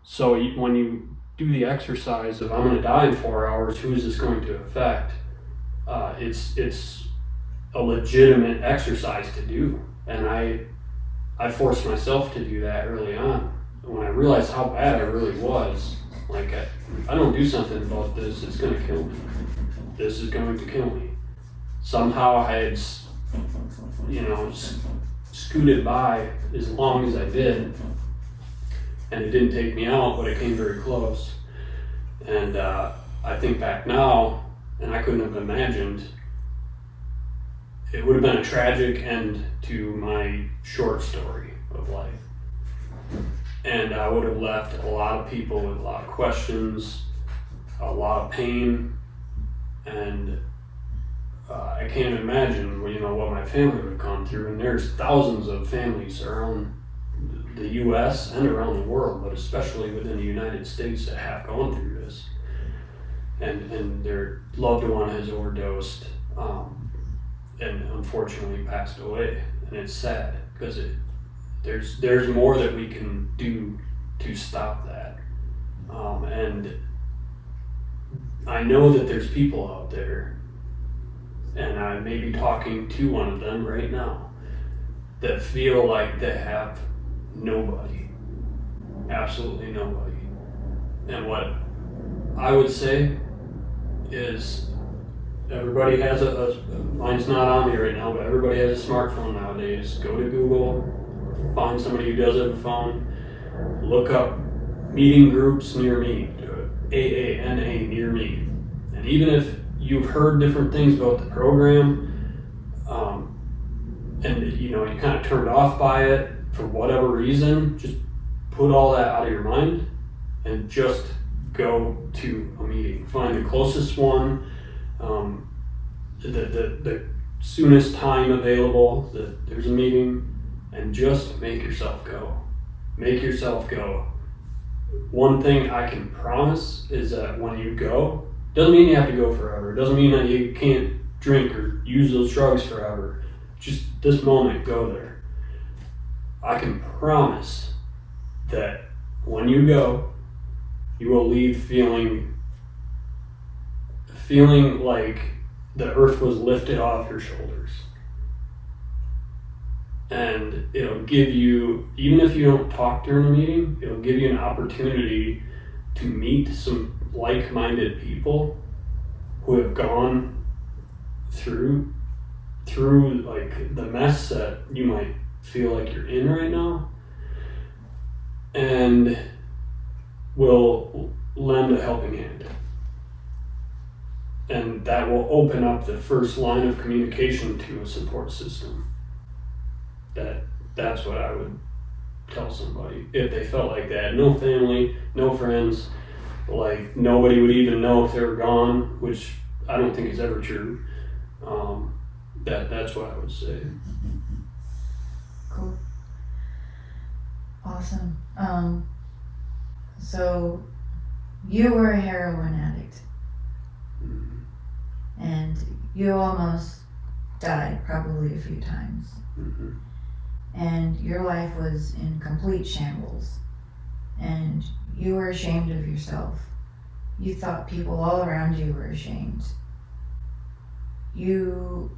So when you do the exercise of I'm going to die in 4 hours, who is this going to affect? It's a legitimate exercise to do, and I forced myself to do that early on. When I realized how bad I really was, like if I don't do something about this, it's going to kill me. This is going to kill me. Somehow I had, scooted by as long as I did, and it didn't take me out, but it came very close. And I think back now, and I couldn't have imagined. It would have been a tragic end to my short story of life. And I would have left a lot of people with a lot of questions, a lot of pain, and I can't imagine what my family would have gone through. And there's thousands of families around the U.S. and around the world, but especially within the United States that have gone through this. And their loved one has overdosed and unfortunately passed away. And it's sad because there's more that we can do to stop that. And I know that there's people out there, and I may be talking to one of them right now, that feel like they have nobody, absolutely nobody. And what I would say is everybody has mine's not on me right now, but everybody has a smartphone nowadays. Go to Google, find somebody who does have a phone, look up meeting groups near me, AANA near me. And even if you've heard different things about the program, and you kind of turned off by it for whatever reason, just put all that out of your mind and just go to a meeting. Find the closest one, the soonest time available that there's a meeting, and just make yourself go. Make yourself go. One thing I can promise is that when you go, doesn't mean you have to go forever. It doesn't mean that you can't drink or use those drugs forever. Just this moment, go there. I can promise that when you go, you will leave feeling like the earth was lifted off your shoulders. And it'll give you, even if you don't talk during the meeting, it'll give you an opportunity to meet some like-minded people who have gone through like the mess that you might feel like you're in right now, and will lend a helping hand. And that will open up the first line of communication to a support system. That's what I would tell somebody if they felt like that. No family, no friends, like nobody would even know if they were gone, which I don't think is ever true. That's what I would say. Cool. Awesome. So you were a heroin addict, and you almost died probably a few times. Mm-hmm. And your life was in complete shambles, and you were ashamed of yourself. You thought people all around you were ashamed. Your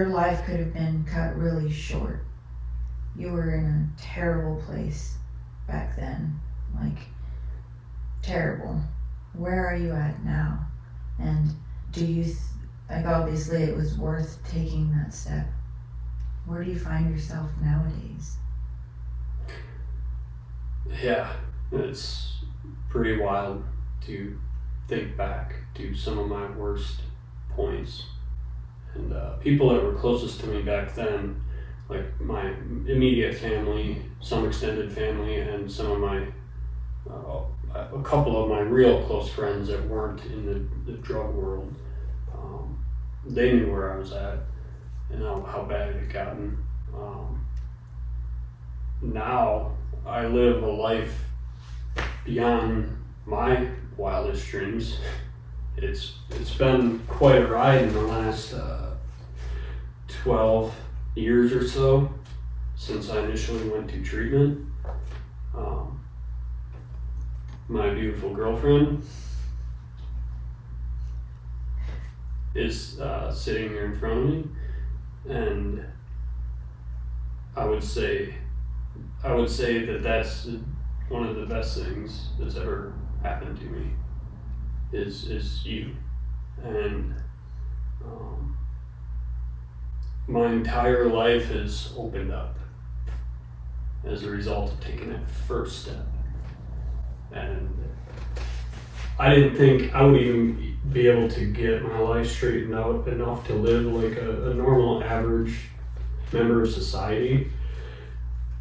life could have been cut really short. You were in a terrible place back then, like terrible. Where are you at now? And do you like, obviously it was worth taking that step. Where do you find yourself nowadays? Yeah, it's pretty wild to think back to some of my worst points. And people that were closest to me back then, like my immediate family, some extended family, and some of my, a couple of my real close friends that weren't in the drug world, they knew where I was at and how bad it had gotten. Now I live a life beyond my wildest dreams. It's been quite a ride in the last 12 years or so since I initially went to treatment. my beautiful girlfriend is sitting here in front of me, and I would say that that's one of the best things that's ever happened to me is you. And my entire life has opened up as a result of taking that first step. And I didn't think I would even be able to get my life straightened out enough to live like a normal average member of society.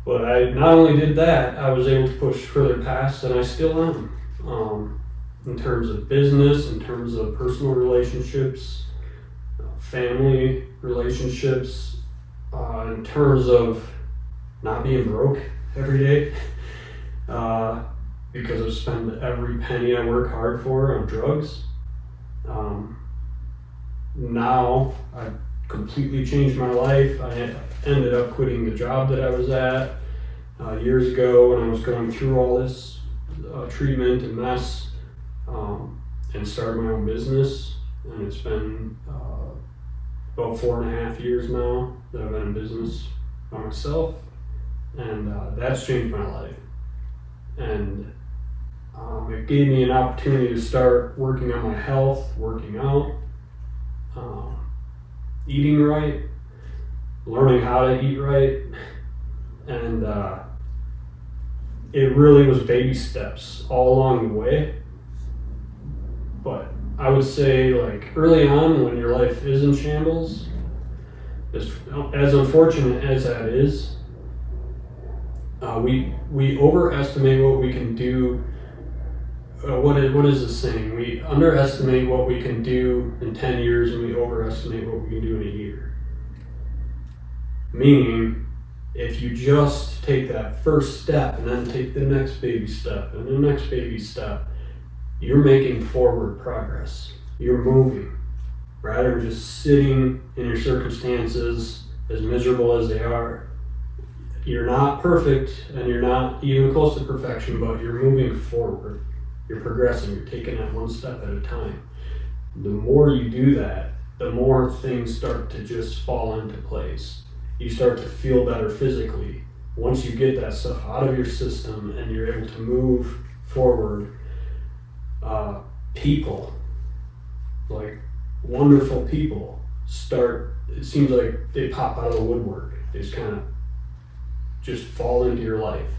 But I not only did that, I was able to push further past, and I still am. In terms of business, in terms of personal relationships, family relationships, in terms of not being broke every day, because I've spent every penny I work hard for on drugs. Now I've completely changed my life. I ended up quitting the job that I was at years ago when I was going through all this treatment and mess, and started my own business. And it's been about 4.5 years now that I've been in business by myself, and that's changed my life. And it gave me an opportunity to start working on my health, working out, eating right, learning how to eat right, and it really was baby steps all along the way. But I would say, like, early on when your life is in shambles, as unfortunate as that is, we overestimate what we can do. What is the saying? We underestimate what we can do in 10 years, and we overestimate what we can do in a year. Meaning, if you just take that first step and then take the next baby step and the next baby step, you're making forward progress. You're moving. Rather than just sitting in your circumstances, as miserable as they are. You're not perfect, and you're not even close to perfection, but you're moving forward. You're progressing. You're taking that one step at a time. The more you do that, the more things start to just fall into place. You start to feel better physically. Once you get that stuff out of your system and you're able to move forward, people, like wonderful people, it seems like they pop out of the woodwork. They just kind of just fall into your life.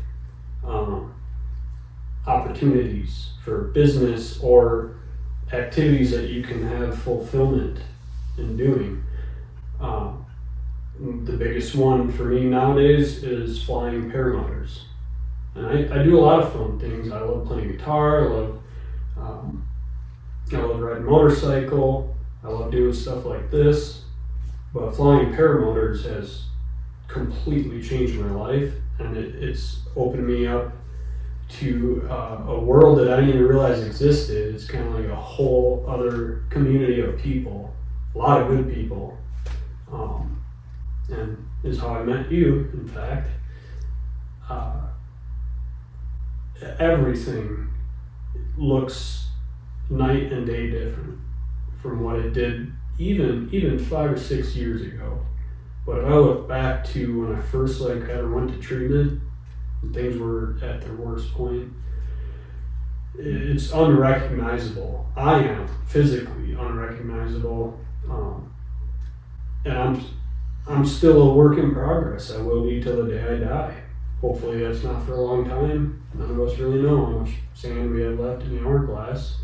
Opportunities for business or activities that you can have fulfillment in doing. The biggest one for me nowadays is flying paramotors. And I do a lot of fun things. I love playing guitar, I love riding a motorcycle, I love doing stuff like this. But flying paramotors has completely changed my life, and it's opened me up to a world that I didn't even realize existed. It's kind of like a whole other community of people, a lot of good people, and is how I met you, in fact. Everything looks night and day different from what it did even 5 or 6 years ago. But if I look back to when I first ever went to treatment, and things were at their worst point, it's unrecognizable. I am physically unrecognizable, and I'm still a work in progress. I will be till the day I die. Hopefully that's not for a long time. None of us really know how much sand we have left in the hourglass.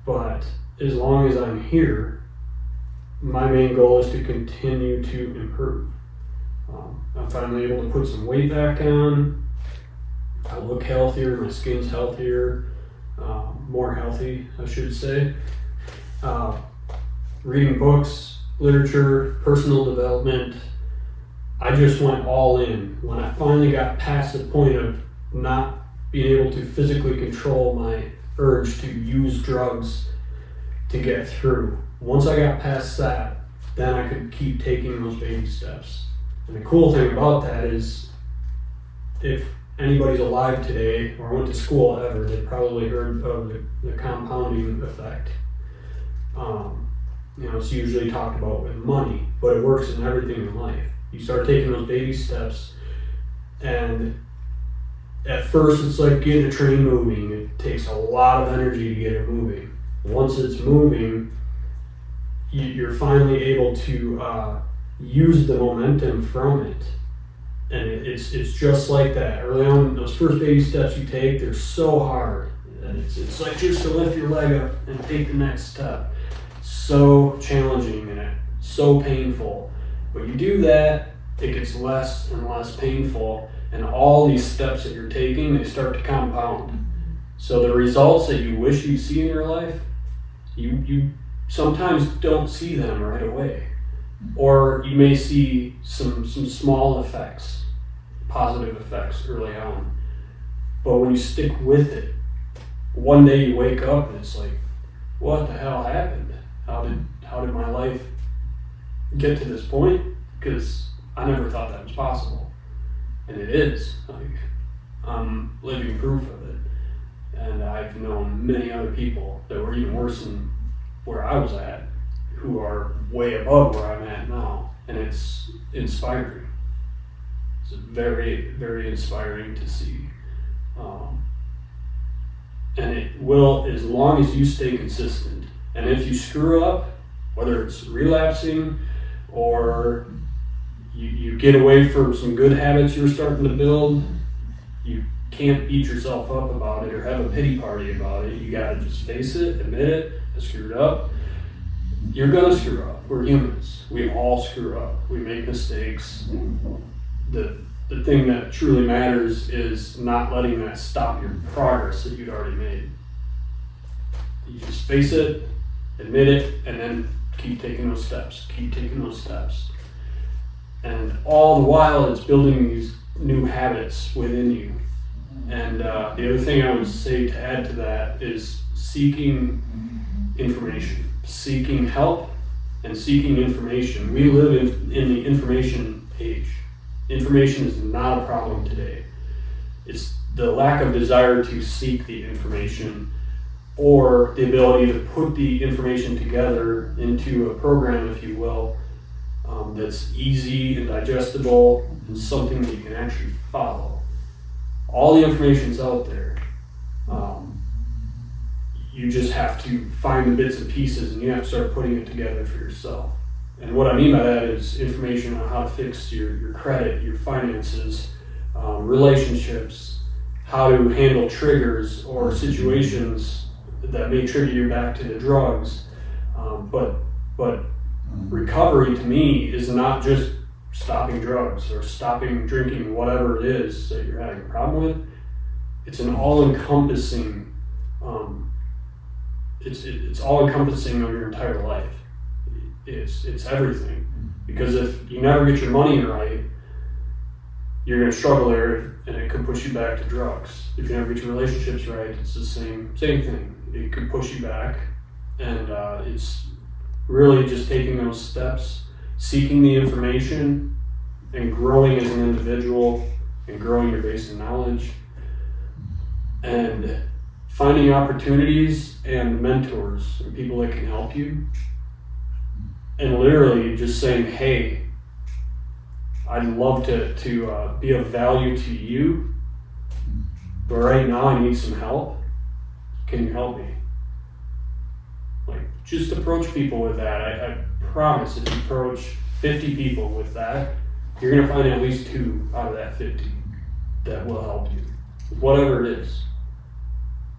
But as long as I'm here, my main goal is to continue to improve. I'm finally able to put some weight back on. I look healthier, my skin's healthier, more healthy, I should say. Reading books, literature, personal development. I just went all in. When I finally got past the point of not being able to physically control my urge to use drugs to get through. Once I got past that, then I could keep taking those baby steps. And the cool thing about that is if anybody's alive today or went to school ever, they probably heard of the compounding effect. It's usually talked about with money, but it works in everything in life. You start taking those baby steps, and at first it's like getting a train moving. It takes a lot of energy to get it moving. Once it's moving, you're finally able to use the momentum from it. And it's just like that. Early on, those first baby steps you take, they're so hard. And it's like just to lift your leg up and take the next step. So challenging and so painful. But you do that, it gets less and less painful. And all these steps that you're taking, they start to compound. So the results that you wish you'd see in your life, you sometimes don't see them right away. Or you may see some small effects, positive effects early on. But when you stick with it, one day you wake up and it's like, what the hell happened? How did my life get to this point? Because I never thought that was possible. And it is. Like, I'm living proof of it. And I've known many other people that were even worse than where I was at, who are way above where I'm at now. And it's inspiring. It's very, very inspiring to see. And it will, as long as you stay consistent. And if you screw up, whether it's relapsing or you get away from some good habits you're starting to build, you can't beat yourself up about it or have a pity party about it. You gotta just face it, admit it, I screwed up. You're gonna screw up. We're humans. We all screw up. We make mistakes. The thing that truly matters is not letting that stop your progress that you'd already made. You just face it, admit it, and then keep taking those steps. Keep taking those steps. And all the while it's building these new habits within you. And the other thing I would say to add to that is seeking information, seeking help, and seeking information. We live in the information age. Information is not a problem today. It's the lack of desire to seek the information or the ability to put the information together into a program, if you will, that's easy and digestible and something that you can actually follow. All the information's out there. You just have to find the bits and pieces and you have to start putting it together for yourself. And what I mean by that is information on how to fix your credit, your finances, relationships, how to handle triggers or situations that may trigger you back to the drugs. But recovery to me is not just stopping drugs or stopping drinking, whatever it is that you're having a problem with. It's an all-encompassing, it's all-encompassing of your entire life. It's everything. Because if you never get your money right, you're going to struggle there, and it could push you back to drugs. If you never get your relationships right, it's the same thing. It could push you back, and it's really just taking those steps, seeking the information, and growing as an individual, and growing your base of knowledge, and finding opportunities and mentors and people that can help you, and literally just saying, hey, I'd love to be of value to you, but right now I need some help. Can you help me? Like, just approach people with that. I promise if you approach 50 people with that, you're going to find at least 2 out of that 50 that will help you. Whatever it is,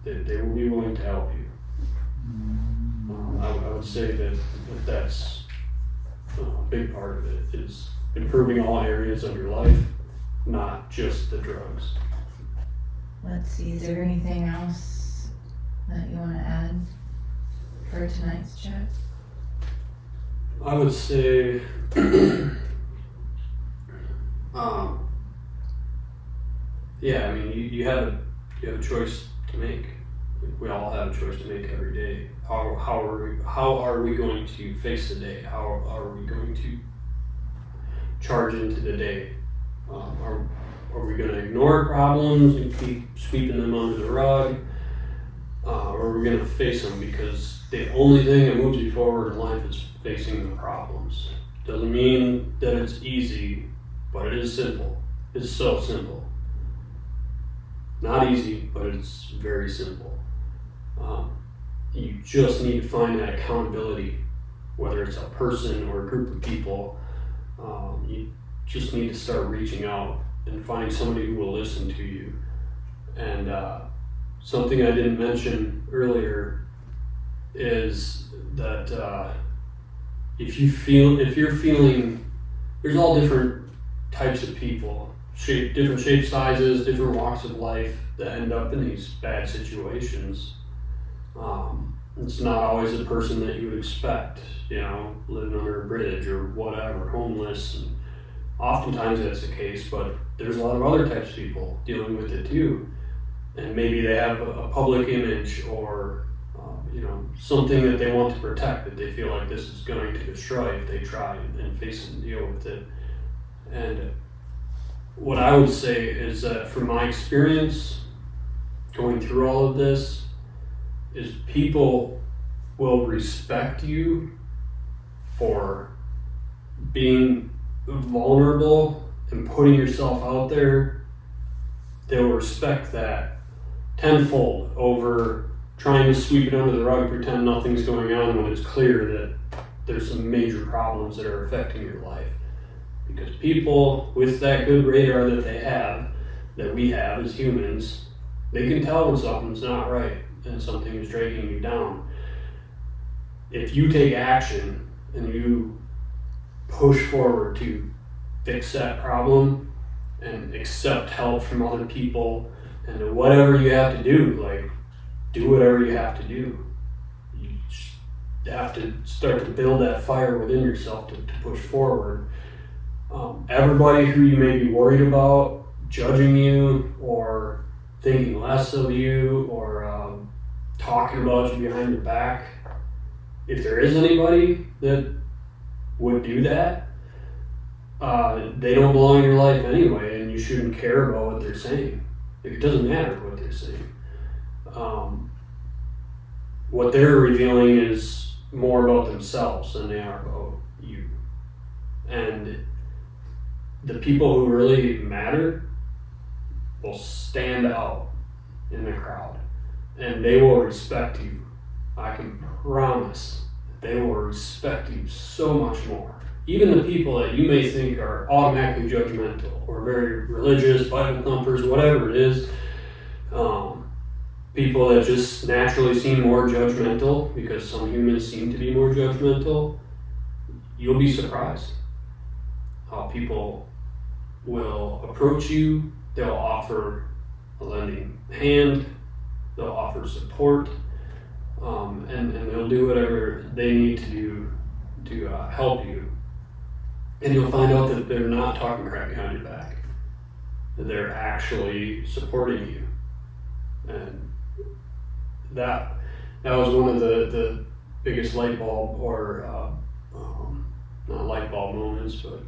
they will be willing to help you. I would say that's a big part of it, is improving all areas of your life, not just the drugs. Let's see, is there anything else that you want to add for tonight's chat? I would say, yeah, I mean, you have a choice to make. We all have a choice to make every day. How are we going to face the day? How are we going to charge into the day? Are Are we going to ignore problems and keep sweeping them under the rug? Or are we going to face them? Because the only thing that moves you forward in life is facing the problems. Doesn't mean that it's easy, but it is simple. It's so simple. Not easy, but it's very simple. You just need to find that accountability, whether it's a person or a group of people. You just need to start reaching out and finding somebody who will listen to you. And something I didn't mention earlier is that if you're feeling, there's all different types of people, different shape sizes, different walks of life that end up in these bad situations. It's not always the person that you would expect, living under a bridge or whatever, homeless. And oftentimes that's the case, but there's a lot of other types of people dealing with it too. And maybe they have a public image or something that they want to protect, that they feel like this is going to destroy if they try and face and deal with it. And what I would say is that from my experience going through all of this, is people will respect you for being vulnerable and putting yourself out there. They will respect that tenfold over trying to sweep it under the rug, pretend nothing's going on when it's clear that there's some major problems that are affecting your life. Because people with that good radar that we have as humans, they can tell when something's not right and something is dragging you down. If you take action and you push forward to fix that problem and accept help from other people and whatever you have to do, do whatever you have to do. You just have to start to build that fire within yourself to push forward. Everybody who you may be worried about judging you or thinking less of you or talking about you behind your back, if there is anybody that would do that, they don't belong in your life anyway, and you shouldn't care about what they're saying. It doesn't matter what they're saying. What they're revealing is more about themselves than they are about you. And the people who really matter will stand out in the crowd, and they will respect you. I can promise they will respect you so much more. Even the people that you may think are automatically judgmental or very religious, Bible thumpers, whatever it is, people that just naturally seem more judgmental, because some humans seem to be more judgmental, you'll be surprised how people will approach you. They'll offer a lending hand, they'll offer support, and they'll do whatever they need to do to help you. And you'll find out that they're not talking crap behind your back, that they're actually supporting you. And that was one of the biggest light bulb, or not light bulb moments, but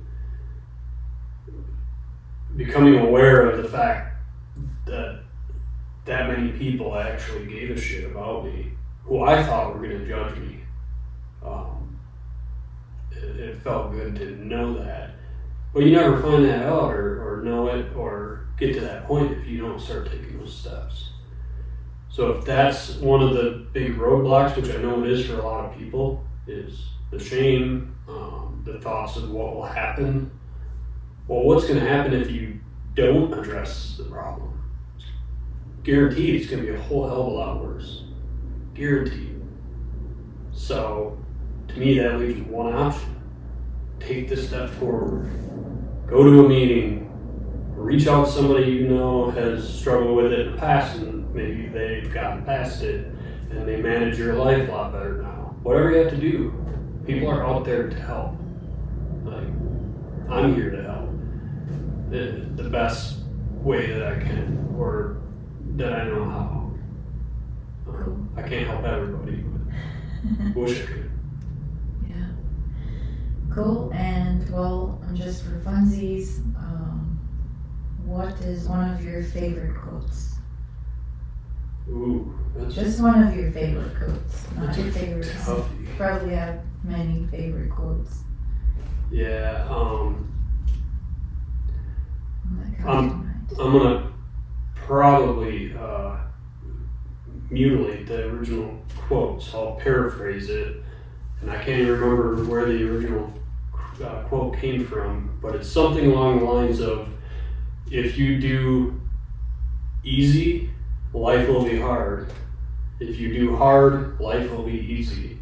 becoming aware of the fact that many people actually gave a shit about me, who I thought were going to judge me. It felt good to know that. But you never find that out or know it or get to that point if you don't start taking those steps. So if that's one of the big roadblocks, which I know it is for a lot of people, is the shame, the thoughts of what will happen. Well, what's going to happen if you don't address the problem? Guaranteed it's going to be a whole hell of a lot worse. Guaranteed. So, to me, that leaves one option. Take the step forward. Go to a meeting. Reach out to somebody you know has struggled with it in the past, and maybe they've gotten past it and they manage your life a lot better now. Whatever you have to do, people are out there to help. I'm here to help the best way that I can, or that I know how. I can't help everybody, but wish I could. Yeah. Cool. And well, just for funsies, what what is one of your favorite quotes? Ooh, that's Just one of your favorite quotes, not that's your a favorites. toughie. Probably have many favorite quotes. Yeah, That comes to mind. I'm gonna probably mutilate the original quote, so I'll paraphrase it. And I can't even remember where the original quote came from, but it's something along the lines of, if you do easy, life will be hard. If you do hard, life will be easy.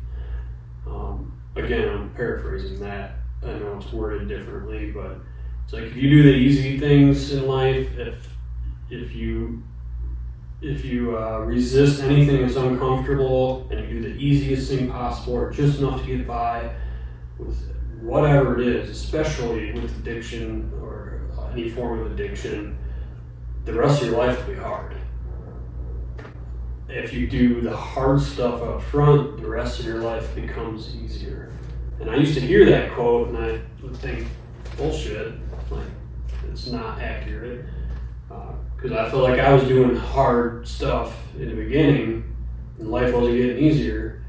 Again, I'm paraphrasing that. I know it's worded differently, but it's like, if you do the easy things in life, if you resist anything that's uncomfortable and you do the easiest thing possible or just enough to get by with whatever it is, especially with addiction or any form of addiction, the rest of your life will be hard. If you do the hard stuff up front, the rest of your life becomes easier. And I used to hear that quote and I would think, bullshit, like, it's not accurate. Because I felt like I was doing hard stuff in the beginning and life wasn't getting easier,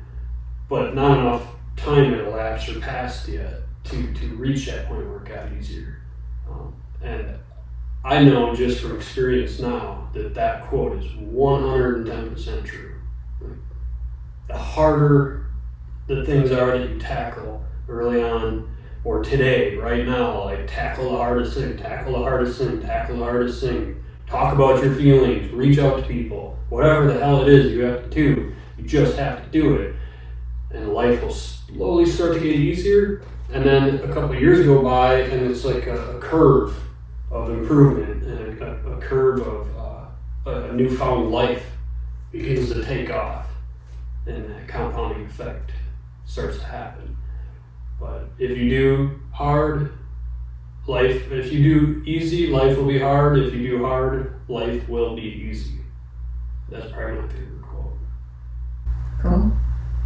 but not enough time had elapsed or passed yet to reach that point where it got easier. And I know just from experience now that quote is 110% true. The harder the things are that you tackle early on or today, right now, like tackle the hardest thing, tackle the hardest thing, tackle the hardest thing. Talk about your feelings, reach out to people, whatever the hell it is you have to do, you just have to do it. And life will slowly start to get easier. And then a couple of years go by and it's like a curve of improvement and a curve of a newfound life begins to take off. And that compounding effect starts to happen. But if you do hard, if you do easy, life will be hard. If you do hard, life will be easy. That's probably my favorite quote. Cool.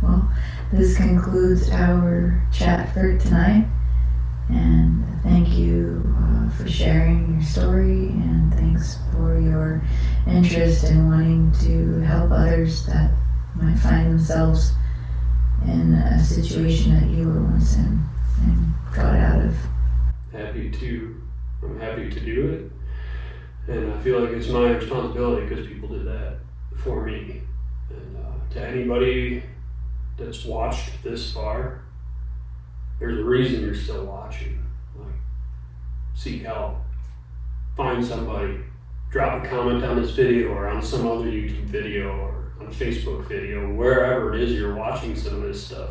Well, this concludes our chat for tonight. And thank you for sharing your story, and thanks for your interest in wanting to help others that might find themselves in a situation that you were once in and got out of. I'm happy to do it, and I feel like it's my responsibility because people did that for me. And to anybody that's watched this far, there's a reason you're still watching. Like, seek help, find somebody, drop a comment on this video or on some other YouTube video or on a Facebook video, wherever it is you're watching some of this stuff.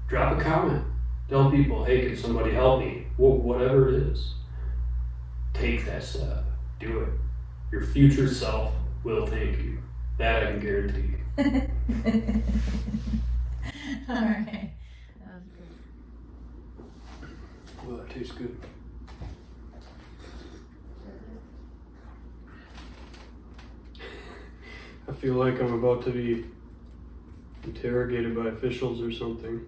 Drop a comment. Tell people, hey, can somebody help me? Whatever it is. Take that step. Do it. Your future self will thank you. That I can guarantee. All right. That was good. Well, that tastes good. I feel like I'm about to be interrogated by officials or something.